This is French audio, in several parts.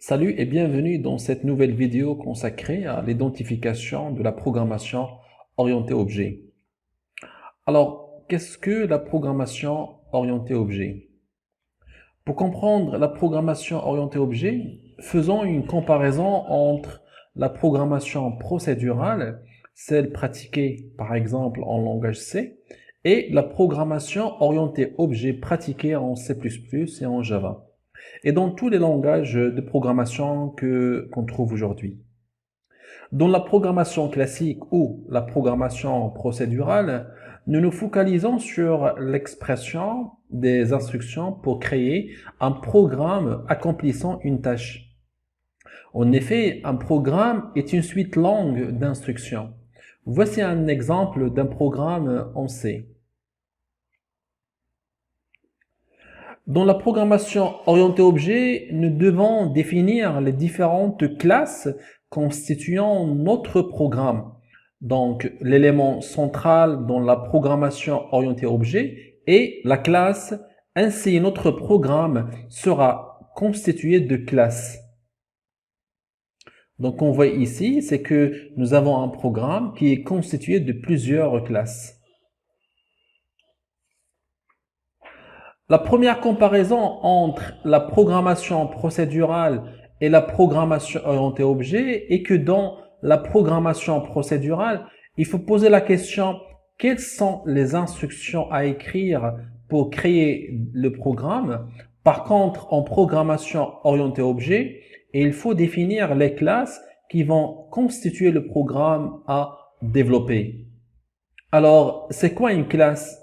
Salut et bienvenue dans cette nouvelle vidéo consacrée à l'identification de la programmation orientée objet. Alors, qu'est-ce que la programmation orientée objet? Pour comprendre la programmation orientée objet, faisons une comparaison entre la programmation procédurale, celle pratiquée par exemple en langage C, et la programmation orientée objet pratiquée en C++ et en Java et dans tous les langages de programmation qu'on trouve aujourd'hui. Dans la programmation classique ou la programmation procédurale, nous nous focalisons sur l'expression des instructions pour créer un programme accomplissant une tâche. En effet, un programme est une suite longue d'instructions. Voici un exemple d'un programme en C. Dans la programmation orientée objet, nous devons définir les différentes classes constituant notre programme. Donc, l'élément central dans la programmation orientée objet est la classe. Ainsi, notre programme sera constitué de classes. Donc, on voit ici, c'est que nous avons un programme qui est constitué de plusieurs classes. La première comparaison entre la programmation procédurale et la programmation orientée objet est que dans la programmation procédurale, il faut poser la question quelles sont les instructions à écrire pour créer le programme. Par contre, en programmation orientée objet, il faut définir les classes qui vont constituer le programme à développer. Alors, c'est quoi une classe?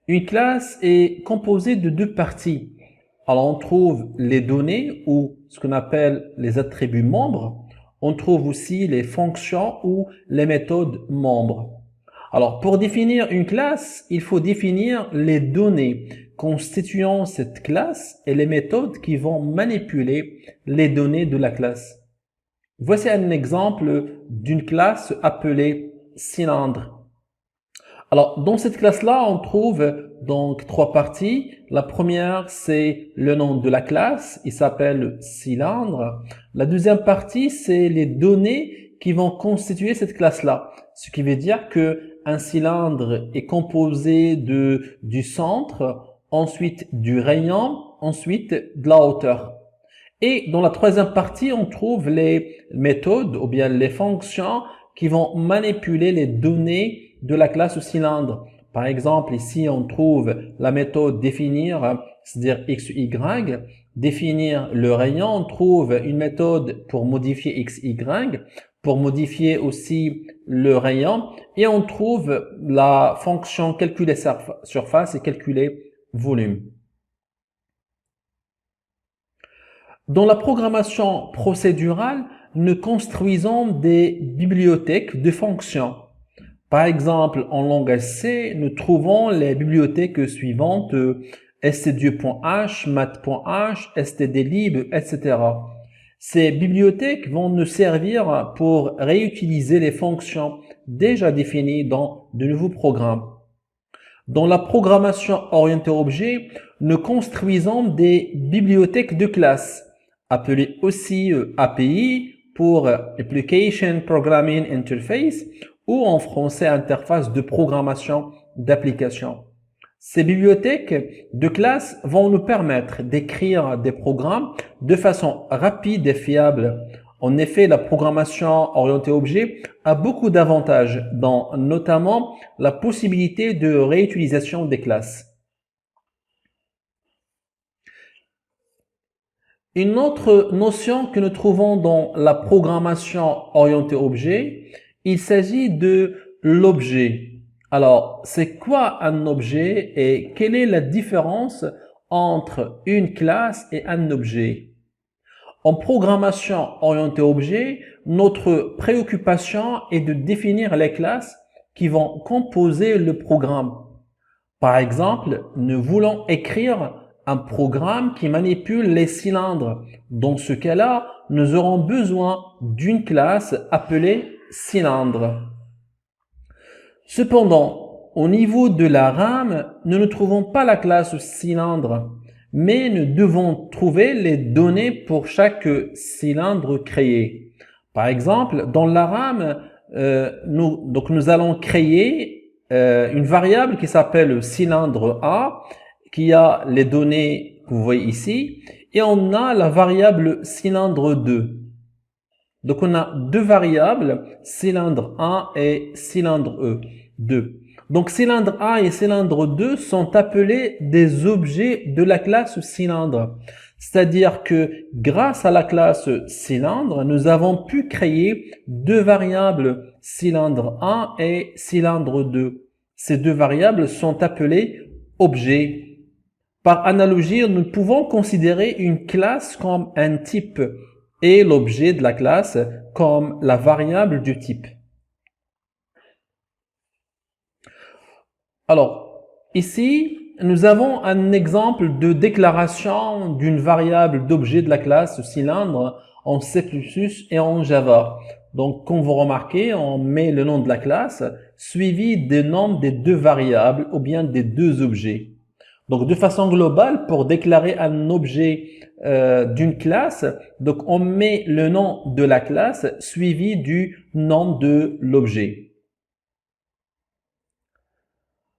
Une classe est composée de deux parties. Alors, on trouve les données ou ce qu'on appelle les attributs membres. On trouve aussi les fonctions ou les méthodes membres. Alors, pour définir une classe, il faut définir les données constituant cette classe et les méthodes qui vont manipuler les données de la classe. Voici un exemple d'une classe appelée cylindre. Alors, dans cette classe-là, on trouve donc trois parties. La première, c'est le nom de la classe. Il s'appelle cylindre. La deuxième partie, c'est les données qui vont constituer cette classe-là. Ce qui veut dire que un cylindre est composé du centre, ensuite du rayon, ensuite de la hauteur. Et dans la troisième partie, on trouve les méthodes ou bien les fonctions qui vont manipuler les données de la classe cylindre. Par exemple, ici, on trouve la méthode définir, c'est-à-dire x, y. Définir le rayon, on trouve une méthode pour modifier x, y, pour modifier aussi le rayon. Et on trouve la fonction calculer surface et calculer volume. Dans la programmation procédurale, nous construisons des bibliothèques de fonctions. Par exemple, en langage C, nous trouvons les bibliothèques suivantes stdio.h, math.h, stdlib, etc. Ces bibliothèques vont nous servir pour réutiliser les fonctions déjà définies dans de nouveaux programmes. Dans la programmation orientée objet, nous construisons des bibliothèques de classe, appelées aussi API pour Application Programming Interface, ou en français interface de programmation d'application. Ces bibliothèques de classe vont nous permettre d'écrire des programmes de façon rapide et fiable. En effet, la programmation orientée objet a beaucoup d'avantages, dont notamment la possibilité de réutilisation des classes. Une autre notion que nous trouvons dans la programmation orientée objet, il s'agit de l'objet. Alors, c'est quoi un objet et quelle est la différence entre une classe et un objet? En programmation orientée objet, notre préoccupation est de définir les classes qui vont composer le programme. Par exemple, nous voulons écrire un programme qui manipule les cylindres. Dans ce cas-là, nous aurons besoin d'une classe appelée cylindre. Cependant, au niveau de la RAM, nous ne trouvons pas la classe cylindre. mais nous devons trouver les données pour chaque cylindre créé. Par exemple, dans la RAM, nous allons créer une variable qui s'appelle cylindre A, qui a les données que vous voyez ici, et on a la variable cylindre 2. Donc on a deux variables, cylindre 1 et cylindre 2. Donc cylindre 1 et cylindre 2 sont appelés des objets de la classe cylindre. C'est-à-dire que grâce à la classe cylindre, nous avons pu créer deux variables cylindre 1 et cylindre 2. Ces deux variables sont appelées objets. Par analogie, nous pouvons considérer une classe comme un type et l'objet de la classe comme la variable du type. Alors, ici, nous avons un exemple de déclaration d'une variable d'objet de la classe cylindre en C++ et en Java. Donc, comme vous remarquez, on met le nom de la classe suivi des noms des deux variables ou bien des deux objets. Donc, de façon globale, pour déclarer un objet d'une classe, donc on met le nom de la classe suivi du nom de l'objet.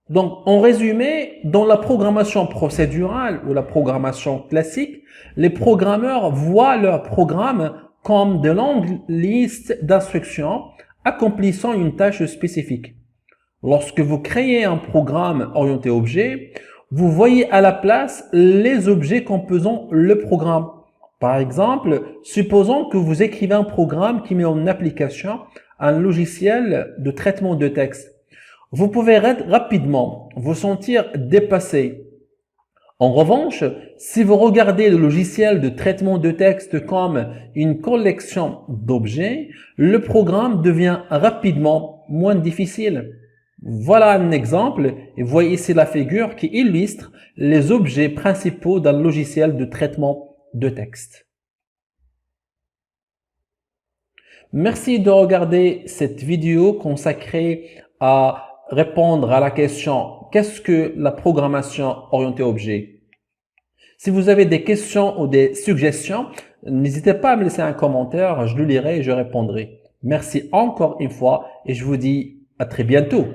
Donc, en résumé, dans la programmation procédurale ou la programmation classique, les programmeurs voient leur programme comme de longues listes d'instructions accomplissant une tâche spécifique. Lorsque vous créez un programme orienté objet, vous voyez à la place les objets composant le programme. Par exemple, supposons que vous écrivez un programme qui met en application un logiciel de traitement de texte. Vous pouvez rapidement vous sentir dépassé. En revanche, si vous regardez le logiciel de traitement de texte comme une collection d'objets, le programme devient rapidement moins difficile. Voilà un exemple, et voyez ici la figure qui illustre les objets principaux d'un logiciel de traitement de texte. Merci de regarder cette vidéo consacrée à répondre à la question « Qu'est-ce que la programmation orientée objet ?» Si vous avez des questions ou des suggestions, n'hésitez pas à me laisser un commentaire, je le lirai et je répondrai. Merci encore une fois et je vous dis à très bientôt.